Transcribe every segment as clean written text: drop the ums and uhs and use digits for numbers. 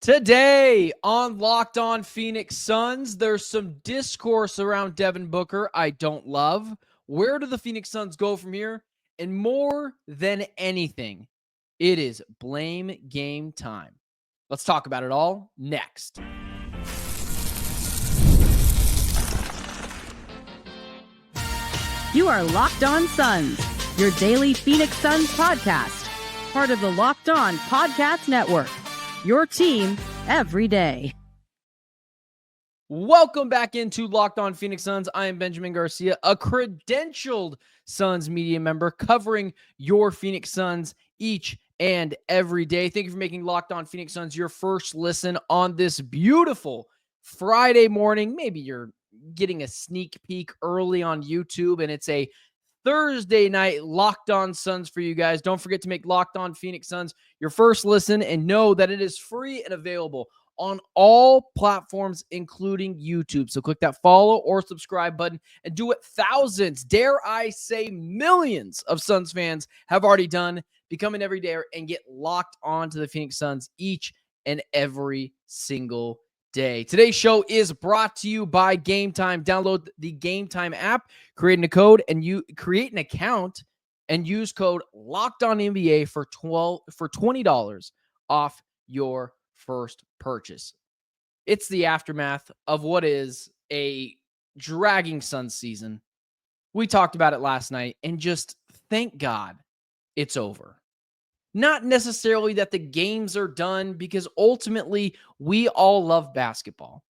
Today on Locked On Phoenix Suns, there's some discourse around Devin Booker I don't love. Where do the Phoenix Suns go from here? And more than anything, it is blame game time. Let's talk about it all next. You are Locked On Suns, your daily Phoenix Suns podcast, part of the Locked On Podcast Network. Your team every day. Welcome back into Locked On Phoenix Suns. I am Benjamin Garcia, a credentialed Suns media member covering your Phoenix Suns each and every day. Thank you for making Locked On Phoenix Suns your first listen on this beautiful Friday morning. Maybe you're getting a sneak peek early on YouTube and it's a Thursday night Locked On Suns for you guys. Don't forget to make Locked On Phoenix Suns your first listen and know that it is free and available on all platforms, including YouTube. So click that follow or subscribe button and do what thousands, dare I say millions of Suns fans have already done. Become an everydayer and get locked on to the Phoenix Suns each and every single day. Today's show is brought to you by Game Time. Download the Game Time app, create an account, and use code LOCKEDONNBA for $20 off your first purchase. It's the aftermath of what is a dragging Suns season. We talked about it last night, and just thank God it's over. Not necessarily that the games are done, because ultimately we all love basketball.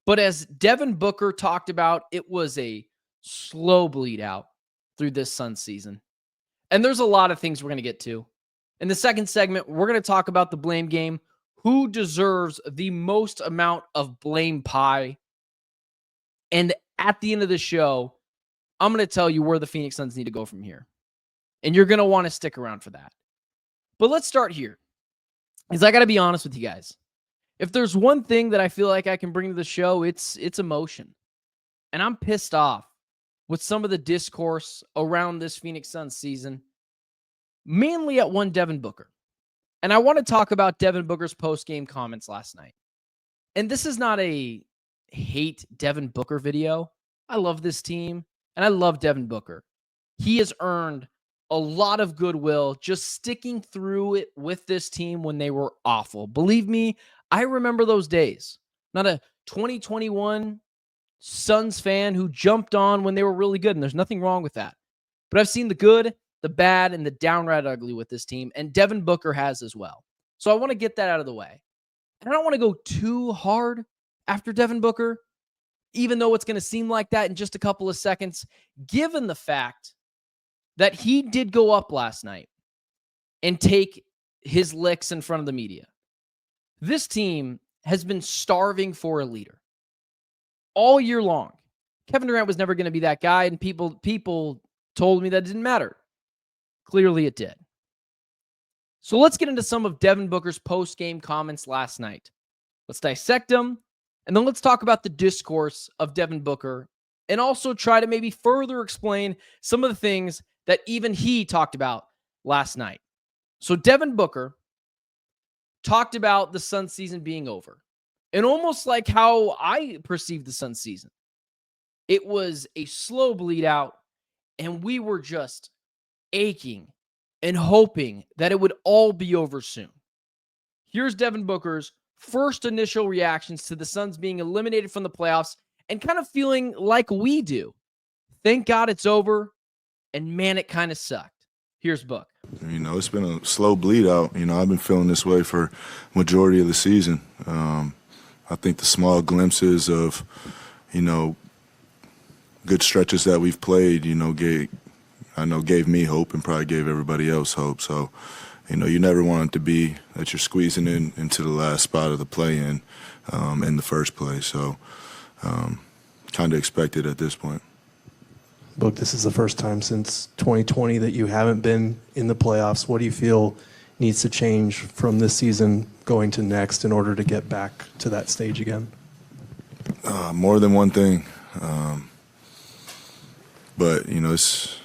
But as Devin Booker talked about, it was a slow bleed out through this Suns season. And there's a lot of things we're going to get to. In the second segment, we're going to talk about the blame game. Who deserves the most amount of blame pie? And at the end of the show, I'm going to tell you where the Phoenix Suns need to go from here. And you're going to want to stick around for that. But let's start here, because I got to be honest with you guys. If there's one thing that I feel like I can bring to the show, it's emotion. And I'm pissed off with some of the discourse around this Phoenix Suns season, mainly at one Devin Booker. And I want to talk about Devin Booker's post-game comments last night. And this is not a hate Devin Booker video. I love this team, and I love Devin Booker. He has earned a lot of goodwill just sticking through it with this team when they were awful. Believe me, I remember those days. Not a 2021 Suns fan who jumped on when they were really good, and there's nothing wrong with that. But I've seen the good, the bad, and the downright ugly with this team, and Devin Booker has as well. So I want to get that out of the way. And I don't want to go too hard after Devin Booker, even though it's going to seem like that in just a couple of seconds, given the fact that he did go up last night and take his licks in front of the media. This team has been starving for a leader all year long. Kevin Durant was never going to be that guy, and people told me that it didn't matter. Clearly it did. So let's get into some of Devin Booker's post-game comments last night. Let's dissect them, and then let's talk about the discourse of Devin Booker, and also try to maybe further explain some of the things that even he talked about last night. So Devin Booker talked about the Suns season being over. And almost like how I perceived the Suns season. It was a slow bleed out, and we were just aching and hoping that it would all be over soon. Here's Devin Booker's first initial reactions to the Suns being eliminated from the playoffs and kind of feeling like we do. Thank God it's over. And man, it kind of sucked. Here's Book. It's been a slow bleed out. I've been feeling this way for majority of the season. I think the small glimpses of, good stretches that we've played, gave me hope and probably gave everybody else hope. So, you never want it to be that you're squeezing into the last spot of the play-in in the first place. So, kind of expected at this point. Book, this is the first time since 2020 that you haven't been in the playoffs. What do you feel needs to change from this season going to next in order to get back to that stage again? More than one thing. But, it's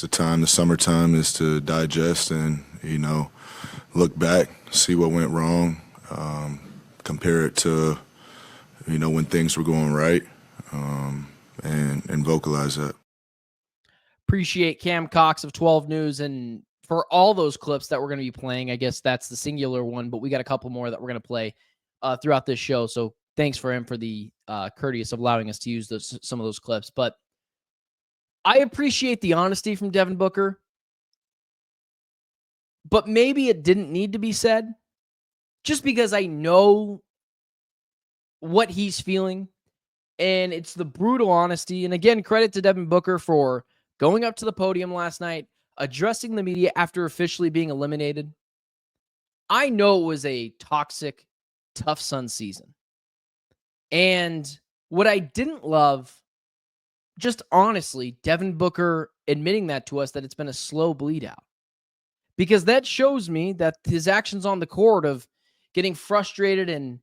the time, the summertime is to digest and, look back, see what went wrong, compare it to, when things were going right, and vocalize that. Appreciate Cam Cox of 12 News. And for all those clips that we're going to be playing, I guess that's the singular one, but we got a couple more that we're going to play throughout this show. So thanks for him for the courteous of allowing us to use some of those clips. But I appreciate the honesty from Devin Booker, but maybe it didn't need to be said, just because I know what he's feeling, and it's the brutal honesty. And again, credit to Devin Booker for going up to the podium last night, addressing the media after officially being eliminated. I know it was a toxic, tough Sun season. And what I didn't love, just honestly, Devin Booker admitting that to us, that it's been a slow bleed out. Because that shows me that his actions on the court of getting frustrated, and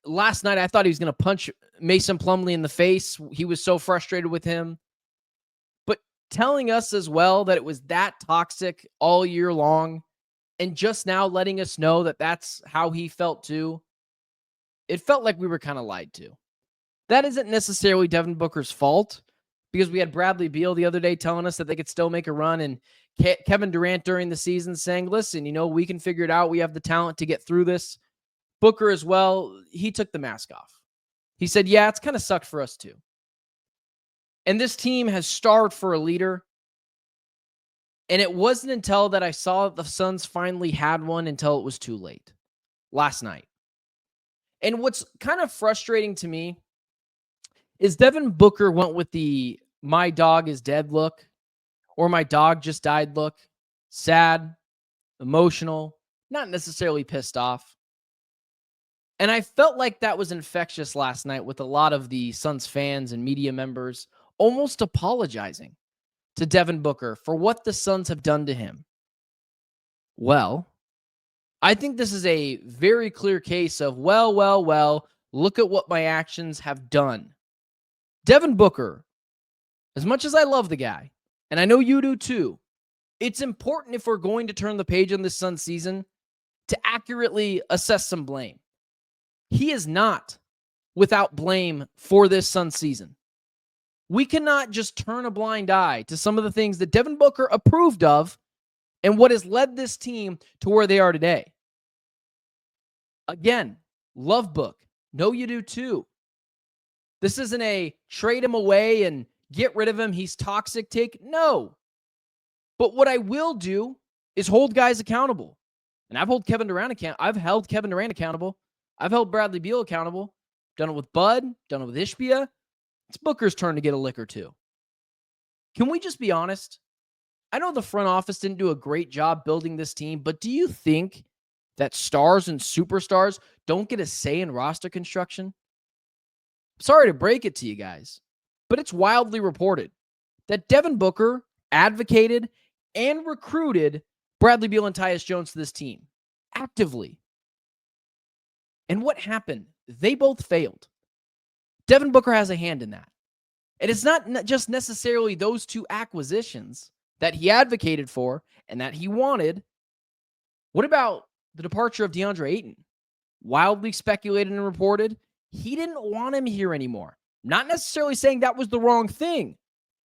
last night I thought he was going to punch Mason Plumlee in the face. He was so frustrated with him. But telling us as well that it was that toxic all year long, and just now letting us know that that's how he felt too, it felt like we were kind of lied to. That isn't necessarily Devin Booker's fault, because we had Bradley Beal the other day telling us that they could still make a run, and Kevin Durant during the season saying, listen, we can figure it out. We have the talent to get through this. Booker as well, he took the mask off. He said, yeah, it's kind of sucked for us too. And this team has starved for a leader. And it wasn't until that I saw that the Suns finally had one until it was too late last night. And what's kind of frustrating to me is Devin Booker went with the my dog is dead look, or my dog just died look. Sad, emotional, not necessarily pissed off. And I felt like that was infectious last night with a lot of the Suns fans and media members almost apologizing to Devin Booker for what the Suns have done to him. Well, I think this is a very clear case of, well, look at what my actions have done. Devin Booker, as much as I love the guy, and I know you do too, it's important, if we're going to turn the page on this Suns season, to accurately assess some blame. He is not without blame for this Suns season. We cannot just turn a blind eye to some of the things that Devin Booker approved of and what has led this team to where they are today. Again, love Book. Know you do too. This isn't a trade him away and get rid of him, he's toxic take. No. But what I will do is hold guys accountable. And I've held Kevin Durant accountable. I've held Bradley Beal accountable. Done it with Bud. Done it with Ishbia. It's Booker's turn to get a lick or two. Can we just be honest? I know the front office didn't do a great job building this team, but do you think that stars and superstars don't get a say in roster construction? Sorry to break it to you guys, but it's wildly reported that Devin Booker advocated and recruited Bradley Beal and Tyus Jones to this team actively. And what happened? They both failed. Devin Booker has a hand in that. And it's not just necessarily those two acquisitions that he advocated for and that he wanted. What about the departure of DeAndre Ayton? Wildly speculated and reported. He didn't want him here anymore. Not necessarily saying that was the wrong thing,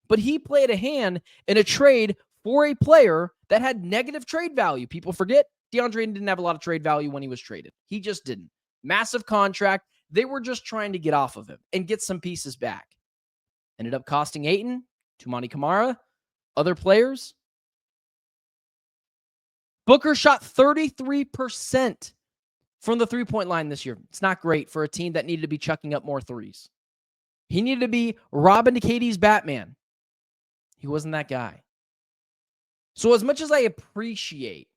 but he played a hand in a trade for a player that had negative trade value. People forget DeAndre Ayton didn't have a lot of trade value when he was traded. He just didn't. Massive contract. They were just trying to get off of him and get some pieces back. Ended up costing Ayton, Tumani Kamara, other players. Booker shot 33% from the three-point line this year. It's not great for a team that needed to be chucking up more threes. He needed to be Robin to KD's Batman. He wasn't that guy. So as much as I appreciate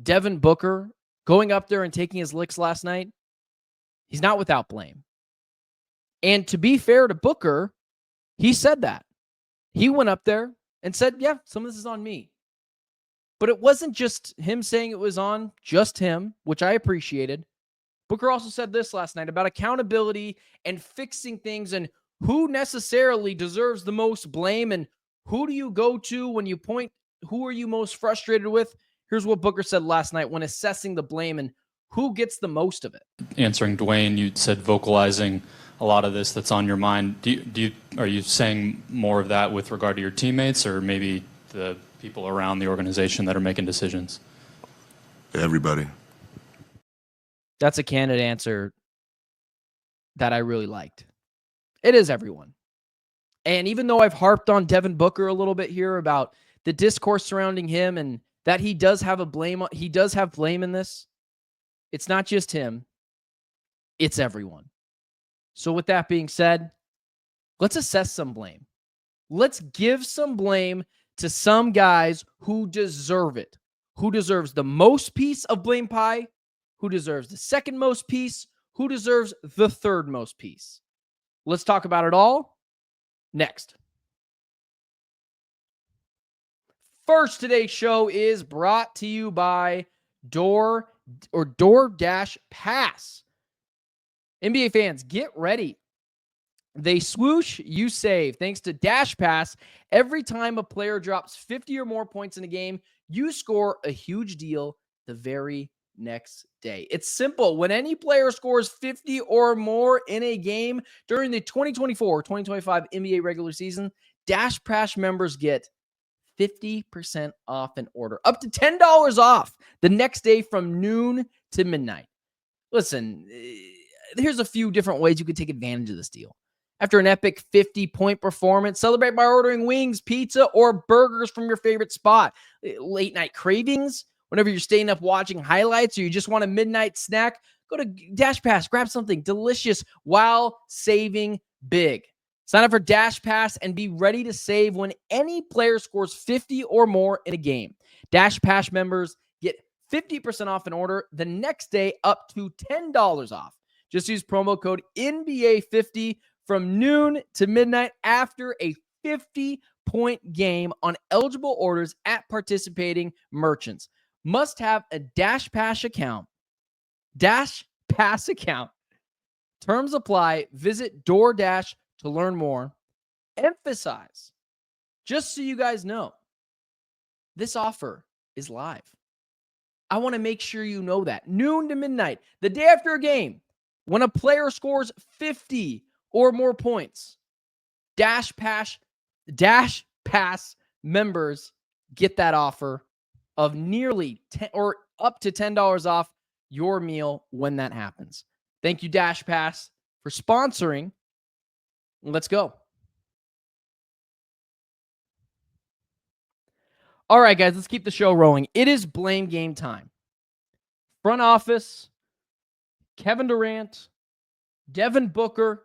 Devin Booker going up there and taking his licks last night, he's not without blame. And to be fair to Booker, he said that. He went up there and said, yeah, some of this is on me. But it wasn't just him saying it was on just him, which I appreciated. Booker also said this last night about accountability and fixing things and who necessarily deserves the most blame and who do you go to when you point, who are you most frustrated with? Here's what Booker said last night when assessing the blame and who gets the most of it? Answering Dwayne, you said vocalizing a lot of this that's on your mind. Are you saying more of that with regard to your teammates or maybe the people around the organization that are making decisions? Everybody. That's a candid answer that I really liked. It is everyone. And even though I've harped on Devin Booker a little bit here about the discourse surrounding him and that he does have blame in this, it's not just him, it's everyone. So with that being said, let's assess some blame. Let's give some blame to some guys who deserve it. Who deserves the most piece of blame pie? Who deserves the second most piece? Who deserves the third most piece? Let's talk about it all next. First, today's show is brought to you by DoorDash Pass. NBA fans, get ready. They swoosh, you save. Thanks to Dash Pass, every time a player drops 50 or more points in a game, you score a huge deal the very next day. It's simple. When any player scores 50 or more in a game during the 2024-2025 NBA regular season, Dash Pass members get 50% off an order, up to $10 off the next day from noon to midnight. Listen, here's a few different ways you could take advantage of this deal. After an epic 50-point performance, celebrate by ordering wings, pizza, or burgers from your favorite spot. Late night cravings, whenever you're staying up watching highlights or you just want a midnight snack, go to Dash Pass, grab something delicious while saving big. Sign up for Dash Pass and be ready to save when any player scores 50 or more in a game. Dash Pass members get 50% off an order the next day, up to $10 off. Just use promo code NBA50 from noon to midnight after a 50-point game on eligible orders at participating merchants. Must have a Dash Pass account. Dash Pass account. Terms apply. Visit DoorDash to learn more. Emphasize, just so you guys know, this offer is live. I want to make sure you know that. Noon to midnight, the day after a game, when a player scores 50 or more points, Dash Pass members get that offer of nearly 10 or up to $10 off your meal when that happens. Thank you, Dash Pass, for sponsoring. Let's go. All right, guys, let's keep the show rolling. It is blame game time. Front office, Kevin Durant, Devin Booker,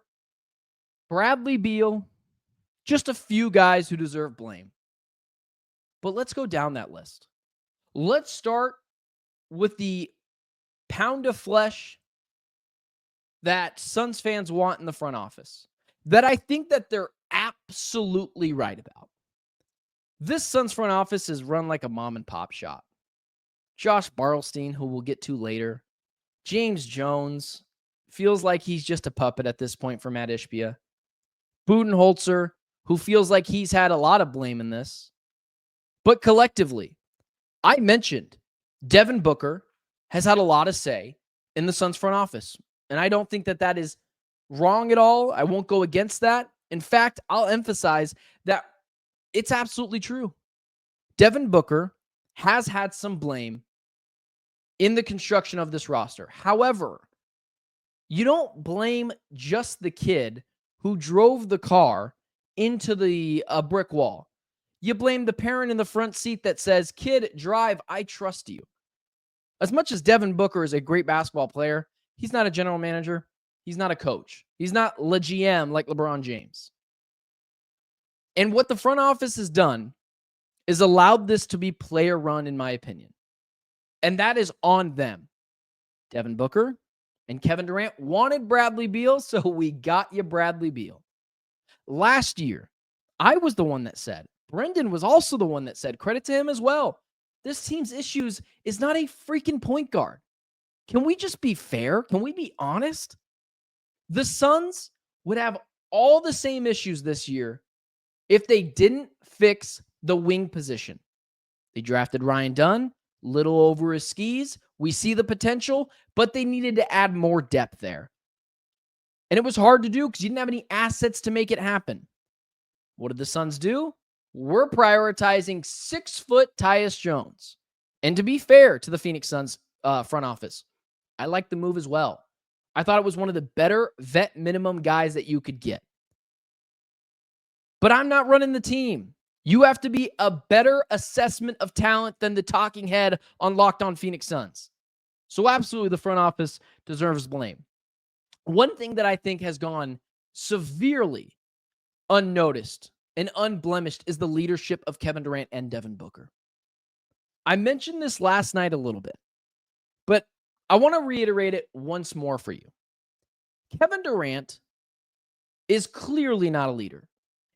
Bradley Beal, just a few guys who deserve blame. But let's go down that list. Let's start with the pound of flesh that Suns fans want in the front office, that I think that they're absolutely right about. This Suns front office is run like a mom and pop shop. Josh Bartelstein, who we'll get to later, James Jones, feels like he's just a puppet at this point for Mat Ishbia. Budenholzer, who feels like he's had a lot of blame in this. But collectively, I mentioned Devin Booker has had a lot to say in the Suns front office. And I don't think that that is wrong at all. I won't go against that. In fact, I'll emphasize that it's absolutely true. Devin Booker has had some blame in the construction of this roster. However, you don't blame just the kid who drove the car into the brick wall. You blame the parent in the front seat that says, "Kid, drive, I trust you." As much as Devin Booker is a great basketball player, he's not a general manager. He's not a coach. He's not le GM like LeBron James. And what the front office has done is allowed this to be player run, in my opinion. And that is on them. Devin Booker and Kevin Durant wanted Bradley Beal, so we got you Bradley Beal. Last year, I was the one that said, Brendan was also the one that said, credit to him as well, this team's issues is not a freaking point guard. Can we just be fair? Can we be honest? The Suns would have all the same issues this year if they didn't fix the wing position. They drafted Ryan Dunn, little over his skis, We see the potential, but they needed to add more depth there. And it was hard to do because you didn't have any assets to make it happen. What did the Suns do? We're prioritizing 6-foot Tyus Jones. And to be fair to the Phoenix Suns front office, I like the move as well. I thought it was one of the better vet minimum guys that you could get. But I'm not running the team. You have to be a better assessment of talent than the talking head on Locked On Phoenix Suns. So absolutely the front office deserves blame. One thing that I think has gone severely unnoticed and unblemished is the leadership of Kevin Durant and Devin Booker. I mentioned this last night a little bit, but I want to reiterate it once more for you. Kevin Durant is clearly not a leader.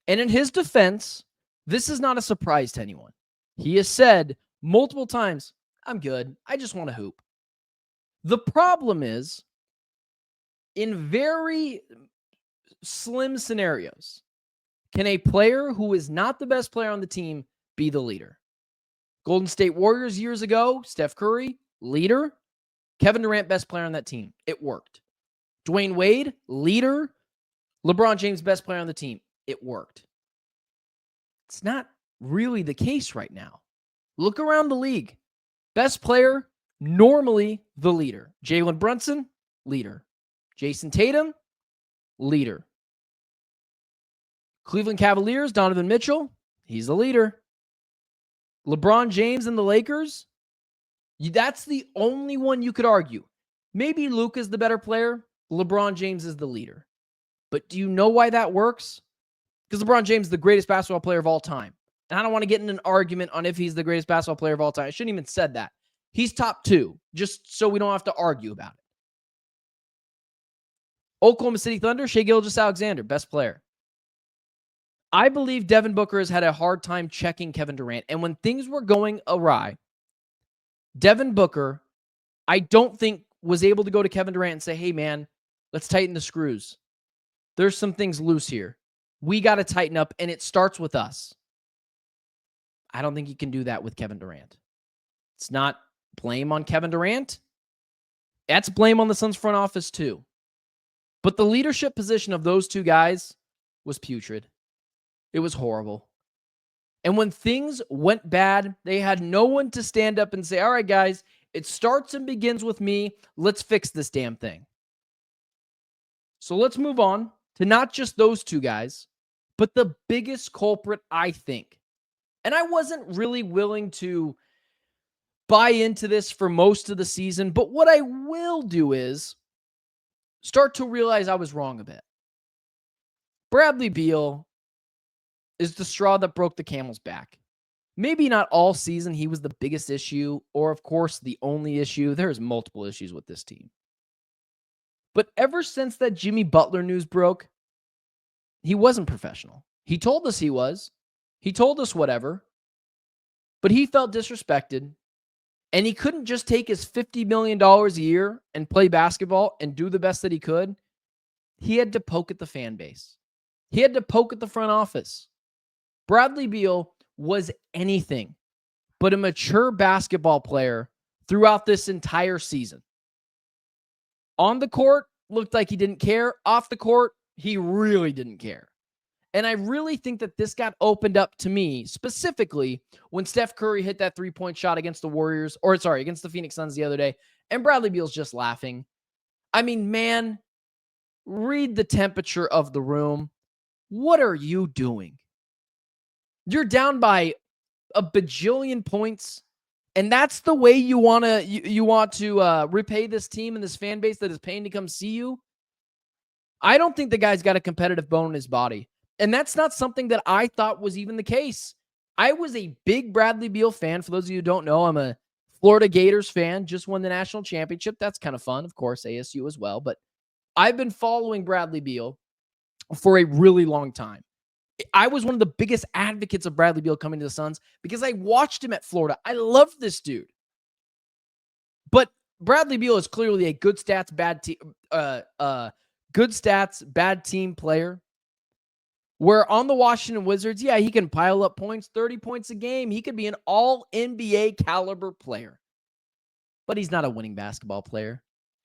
And in his defense, this is not a surprise to anyone. He has said multiple times, I'm good. I just want to hoop. The problem is, in very slim scenarios, can a player who is not the best player on the team be the leader? Golden State Warriors years ago, Steph Curry, leader. Kevin Durant, best player on that team. It worked. Dwayne Wade, leader. LeBron James, best player on the team. It worked. It's not really the case right now. Look around the league. Best player, normally the leader. Jalen Brunson, leader. Jason Tatum, leader. Cleveland Cavaliers, Donovan Mitchell, he's the leader. LeBron James and the Lakers, that's the only one you could argue. Maybe Luka's the better player. LeBron James is the leader. But do you know why that works? Because LeBron James is the greatest basketball player of all time. And I don't want to get in an argument on if he's the greatest basketball player of all time. I shouldn't even said that. He's top 2, just so we don't have to argue about it. Oklahoma City Thunder, Shai Gilgeous-Alexander, best player. I believe Devin Booker has had a hard time checking Kevin Durant. And when things were going awry, Devin Booker, I don't think was able to go to Kevin Durant and say, hey, man, let's tighten the screws. There's some things loose here. We got to tighten up, and it starts with us. I don't think you can do that with Kevin Durant. It's not blame on Kevin Durant. That's blame on the Suns front office too. But the leadership position of those two guys was putrid. It was horrible. And when things went bad, they had no one to stand up and say, all right, guys, it starts and begins with me. Let's fix this damn thing. So let's move on to not just those two guys, but the biggest culprit, I think. And I wasn't really willing to buy into this for most of the season, but what I will do is start to realize I was wrong a bit. Bradley Beal is the straw that broke the camel's back. Maybe not all season he was the biggest issue, or of course the only issue. There's multiple issues with this team. But ever since that Jimmy Butler news broke, he wasn't professional. He told us he was. He told us whatever. But he felt disrespected. And he couldn't just take his $50 million a year and play basketball and do the best that he could. He had to poke at the fan base. He had to poke at the front office. Bradley Beal was anything but a mature basketball player throughout this entire season. On the court, looked like he didn't care. Off the court, he really didn't care. And I really think that this got opened up to me specifically when Steph Curry hit that three-point shot against the Phoenix Suns the other day, and Bradley Beal's just laughing. I mean, man, read the temperature of the room. What are you doing? You're down by a bajillion points, and that's the way you want to repay this team and this fan base that is paying to come see you? I don't think the guy's got a competitive bone in his body. And that's not something that I thought was even the case. I was a big Bradley Beal fan. For those of you who don't know, I'm a Florida Gators fan. Just won the national championship. That's kind of fun. Of course, ASU as well. But I've been following Bradley Beal for a really long time. I was one of the biggest advocates of Bradley Beal coming to the Suns because I watched him at Florida. I love this dude. But Bradley Beal is clearly a good stats, bad team player. Where on the Washington Wizards, yeah, he can pile up points, 30 points a game. He could be an all-NBA caliber player. but he's not a winning basketball player,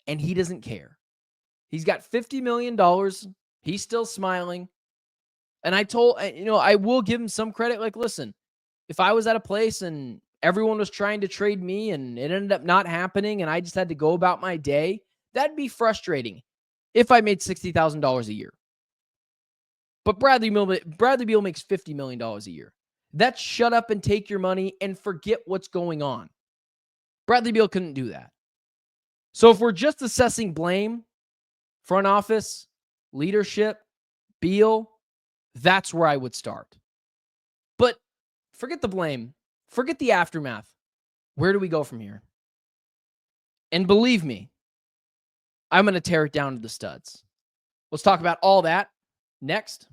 and he doesn't care. He's got $50 million. He's still smiling. And I will give him some credit. Like, listen, if I was at a place and everyone was trying to trade me and it ended up not happening and I just had to go about my day, that'd be frustrating if I made $60,000 a year. But Bradley Beal makes $50 million a year. That's shut up and take your money and forget what's going on. Bradley Beal couldn't do that. So if we're just assessing blame, front office, leadership, Beal, that's where I would start. But forget the blame. Forget the aftermath. Where do we go from here? And believe me, I'm going to tear it down to the studs. Let's talk about all that next.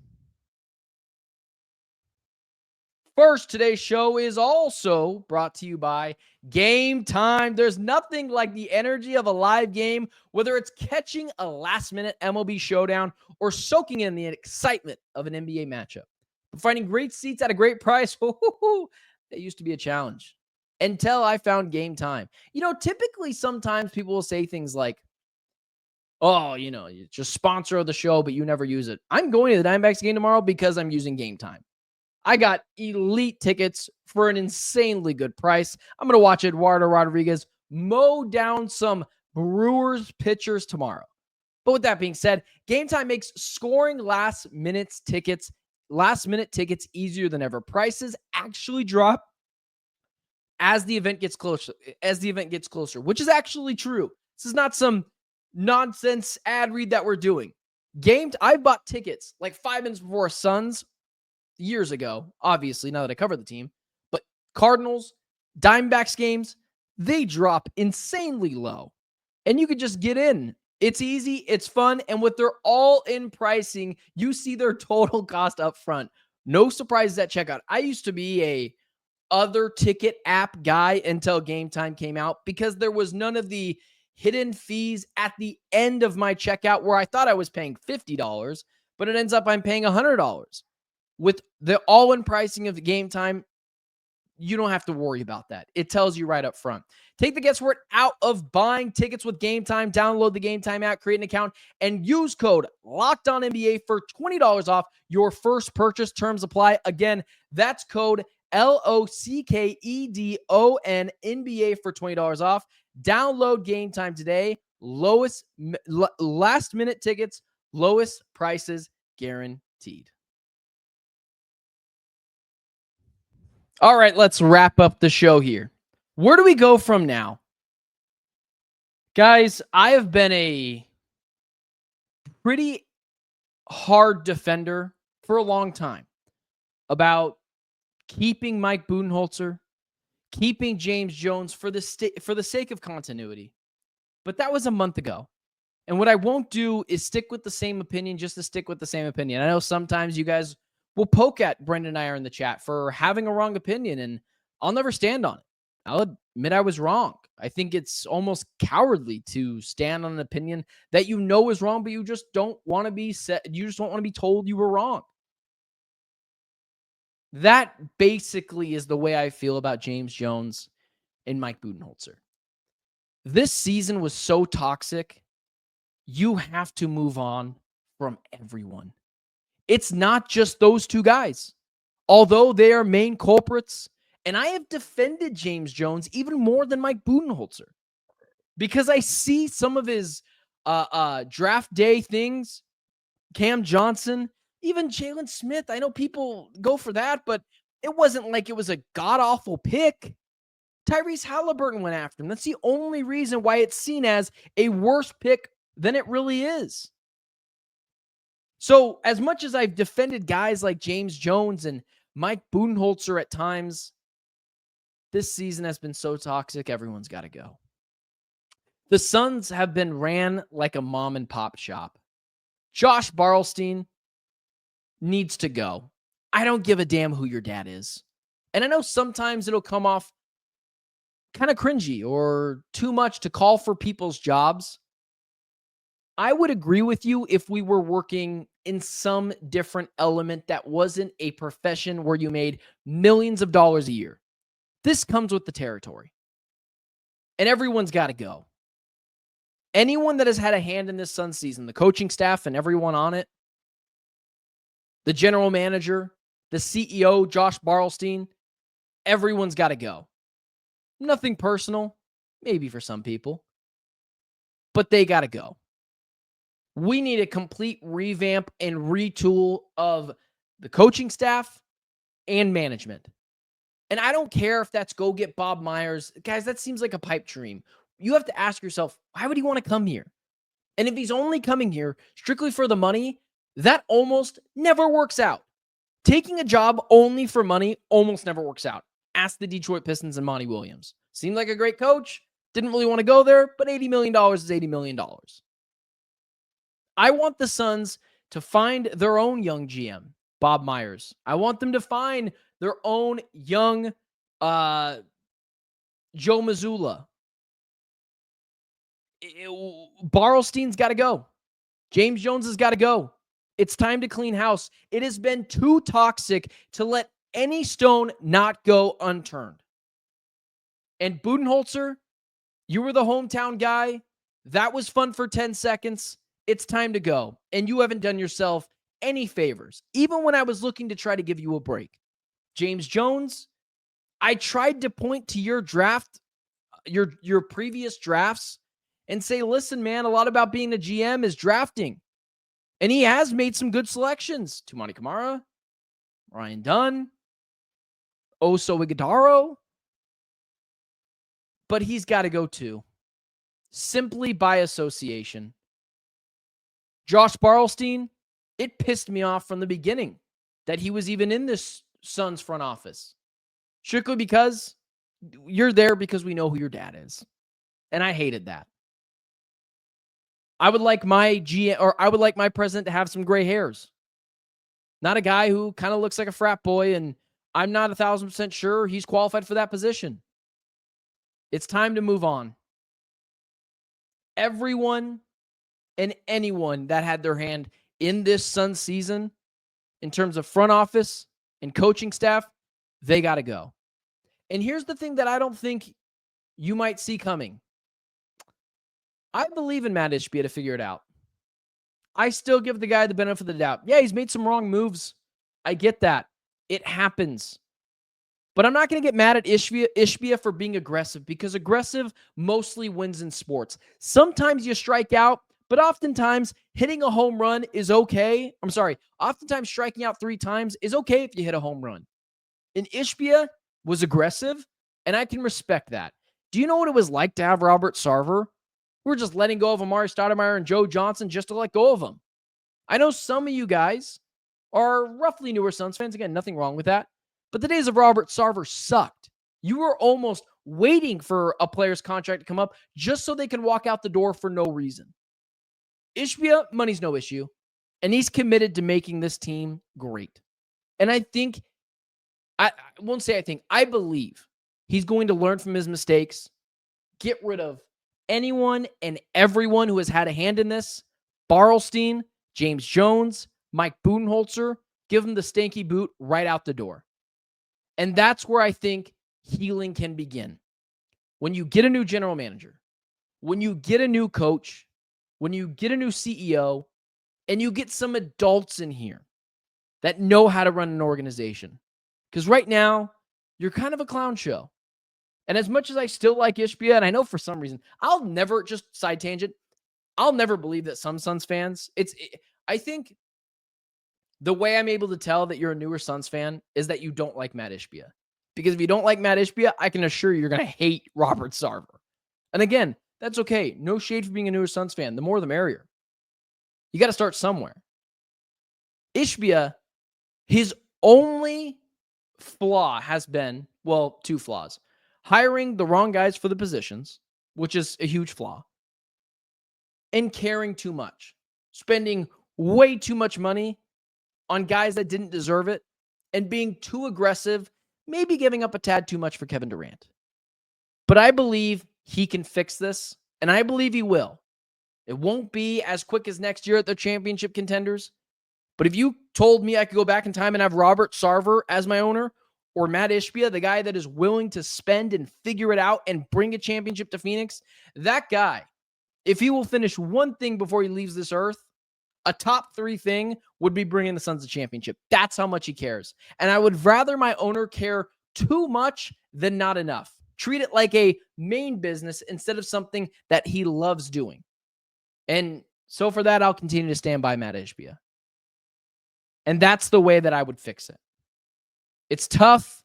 First, today's show is also brought to you by Game Time. There's nothing like the energy of a live game, whether it's catching a last-minute MLB showdown or soaking in the excitement of an NBA matchup. But finding great seats at a great price, that used to be a challenge until I found Game Time. Typically sometimes people will say things like, oh, you're just sponsor of the show, but you never use it. I'm going to the Diamondbacks game tomorrow because I'm using Game Time. I got elite tickets for an insanely good price. I'm going to watch Eduardo Rodriguez mow down some Brewers pitchers tomorrow. But with that being said, Game Time makes scoring last-minute tickets easier than ever. Prices actually drop as the event gets closer, which is actually true. This is not some nonsense ad read that we're doing. I bought tickets like 5 minutes before Suns years ago, obviously, now that I cover the team. But Cardinals, Diamondbacks games, they drop insanely low. And you could just get in. It's easy, it's fun, and with their all-in pricing, you see their total cost up front. No surprises at checkout. I used to be a other ticket app guy until Game Time came out because there was none of the hidden fees at the end of my checkout where I thought I was paying $50, but it ends up I'm paying $100. With the all-in pricing of the Game Time, you don't have to worry about that. It tells you right up front. Take the guesswork out of buying tickets with Game Time. Download the Game Time app, create an account, and use code LOCKEDONNBA for $20 off your first purchase. Terms apply. Again, that's code LOCKEDON NBA for $20 off. Download Game Time today. Last-minute tickets, lowest prices guaranteed. All right, let's wrap up the show here. Where do we go from now? Guys, I have been a pretty hard defender for a long time about keeping Mike Budenholzer, keeping James Jones for the sake of continuity. But that was a month ago. And what I won't do is stick with the same opinion just to stick with the same opinion. I know sometimes you guys will poke at Brendan and I are in the chat for having a wrong opinion, and I'll never stand on it. I'll admit I was wrong. I think it's almost cowardly to stand on an opinion that you know is wrong, but you just don't want to be you just don't want to be told you were wrong. That basically is the way I feel about James Jones and Mike Budenholzer. This season was so toxic, you have to move on from everyone. It's not just those two guys, although they are main culprits. And I have defended James Jones even more than Mike Budenholzer because I see some of his draft day things, Cam Johnson, even Jalen Smith. I know people go for that, but it wasn't like it was a god-awful pick. Tyrese Halliburton went after him. That's the only reason why it's seen as a worse pick than it really is. So as much as I've defended guys like James Jones and Mike Budenholzer at times, this season has been so toxic, everyone's got to go. The Suns have been ran like a mom and pop shop. Josh Barlstein needs to go. I don't give a damn who your dad is. And I know sometimes it'll come off kind of cringy or too much to call for people's jobs. I would agree with you if we were working in some different element that wasn't a profession where you made millions of dollars a year. This comes with the territory. And everyone's got to go. Anyone that has had a hand in this Suns season, the coaching staff and everyone on it, the general manager, the CEO, Josh Barlstein, everyone's got to go. Nothing personal, maybe for some people, but they got to go. We need a complete revamp and retool of the coaching staff and management. And I don't care if that's go get Bob Myers. Guys, that seems like a pipe dream. You have to ask yourself, why would he want to come here? And if he's only coming here strictly for the money, that almost never works out. Taking a job only for money almost never works out. Ask the Detroit Pistons and Monty Williams. Seemed like a great coach. Didn't really want to go there, but $80 million is $80 million. I want the Suns to find their own young GM, Bob Myers. I want them to find their own young Joe Mazzulla. Barlstein's got to go. James Jones has got to go. It's time to clean house. It has been too toxic to let any stone not go unturned. And Budenholzer, you were the hometown guy. That was fun for 10 seconds. It's time to go. And you haven't done yourself any favors, even when I was looking to try to give you a break. James Jones, I tried to point to your draft, your previous drafts, and say, listen, man, a lot about being a GM is drafting. And he has made some good selections. Tumani Kamara, Ryan Dunn, Oso Ighodaro. But he's got to go too. Simply by association. Josh Barlstein, it pissed me off from the beginning that he was even in this Suns front office. Strictly because you're there because we know who your dad is. And I hated that. I would like my president to have some gray hairs. Not a guy who kind of looks like a frat boy, and I'm not 1,000% sure he's qualified for that position. It's time to move on. Everyone and anyone that had their hand in this Suns season, in terms of front office and coaching staff, they got to go. And here's the thing that I don't think you might see coming. I believe in Mat Ishbia to figure it out. I still give the guy the benefit of the doubt. Yeah, he's made some wrong moves. I get that. It happens. But I'm not going to get mad at Ishbia for being aggressive, because aggressive mostly wins in sports. Sometimes you strike out, but oftentimes hitting a home run is okay. Oftentimes striking out 3 times is okay if you hit a home run. And Ishbia was aggressive, and I can respect that. Do you know what it was like to have Robert Sarver? We're just letting go of Amari Stoudemire and Joe Johnson just to let go of them. I know some of you guys are roughly newer Suns fans. Again, nothing wrong with that. But the days of Robert Sarver sucked. You were almost waiting for a player's contract to come up just so they can walk out the door for no reason. Ishbia, money's no issue. And he's committed to making this team great. And I think, I believe he's going to learn from his mistakes, get rid of anyone and everyone who has had a hand in this. Barlstein, James Jones, Mike Budenholzer, give him the stanky boot right out the door. And that's where I think healing can begin. When you get a new general manager, when you get a new coach, when you get a new CEO, and you get some adults in here that know how to run an organization. Because right now, you're kind of a clown show. And as much as I still like Ishbia, and I know for some reason, I'll never, just side tangent, I'll never believe that some Suns fans, I think the way I'm able to tell that you're a newer Suns fan is that you don't like Mat Ishbia. Because if you don't like Mat Ishbia, I can assure you you're going to hate Robert Sarver. And again, that's okay. No shade for being a newer Suns fan. The more the merrier. You got to start somewhere. Ishbia, his only flaw has been, 2 flaws. Hiring the wrong guys for the positions, which is a huge flaw. And caring too much. Spending way too much money on guys that didn't deserve it. And being too aggressive, maybe giving up a tad too much for Kevin Durant. But I believe he can fix this, and I believe he will. It won't be as quick as next year at the championship contenders. But if you told me I could go back in time and have Robert Sarver as my owner, or Mat Ishbia, the guy that is willing to spend and figure it out and bring a championship to Phoenix, that guy, if he will finish one thing before he leaves this earth, a top 3 thing would be bringing the Suns a championship. That's how much he cares. And I would rather my owner care too much than not enough. Treat it like a main business instead of something that he loves doing. And so for that, I'll continue to stand by Mat Ishbia. And that's the way that I would fix it. It's tough.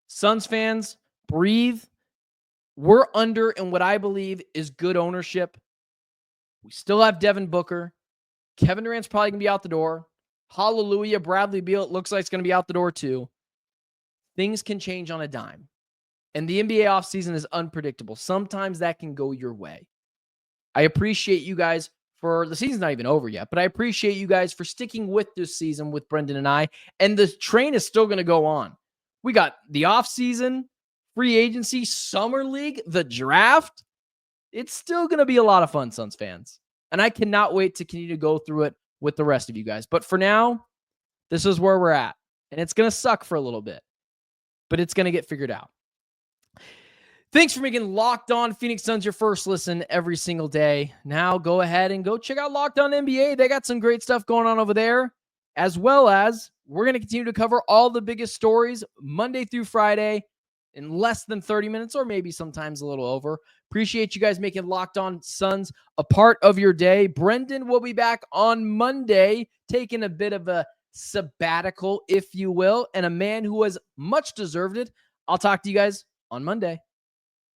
Suns fans, breathe. We're under in what I believe is good ownership. We still have Devin Booker. Kevin Durant's probably going to be out the door. Hallelujah. Bradley Beal, it looks like it's going to be out the door too. Things can change on a dime. And the NBA offseason is unpredictable. Sometimes that can go your way. I appreciate you guys for, the season's not even over yet, but I appreciate you guys for sticking with this season with Brendan and I. And the train is still going to go on. We got the offseason, free agency, summer league, the draft. It's still going to be a lot of fun, Suns fans. And I cannot wait to continue to go through it with the rest of you guys. But for now, this is where we're at. And it's going to suck for a little bit, but it's going to get figured out. Thanks for making Locked On Phoenix Suns your first listen every single day. Now go ahead and go check out Locked On NBA. They got some great stuff going on over there, as well as we're going to continue to cover all the biggest stories Monday through Friday in less than 30 minutes, or maybe sometimes a little over. Appreciate you guys making Locked On Suns a part of your day. Brendan will be back on Monday, taking a bit of a sabbatical, if you will, and a man who has much deserved it. I'll talk to you guys on Monday.